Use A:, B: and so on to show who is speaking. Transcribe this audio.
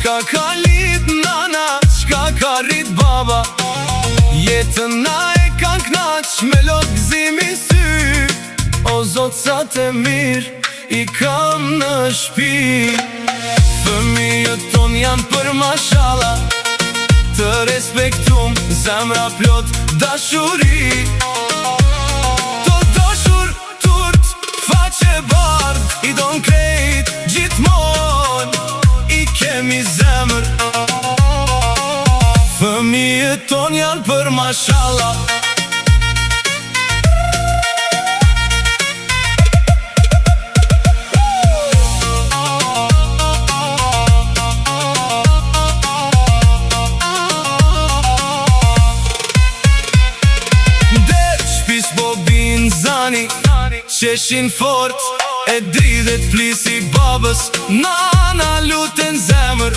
A: Qka ka lit nana, qka ka rrit baba, jetën na e kan knaq me lot gzimi sy. O zot sa të mirë i kam në shpi. Fëmijët ton janë për mashallah, të respektum, zemra plot dashuri. To dashur turt, faqe bardh, i don krejt gjithmon, i kemi zemër. Fëmijët ton janë për mashallah. Zani, qeshin fort, e dridhet plisi babës, nana luten zemër.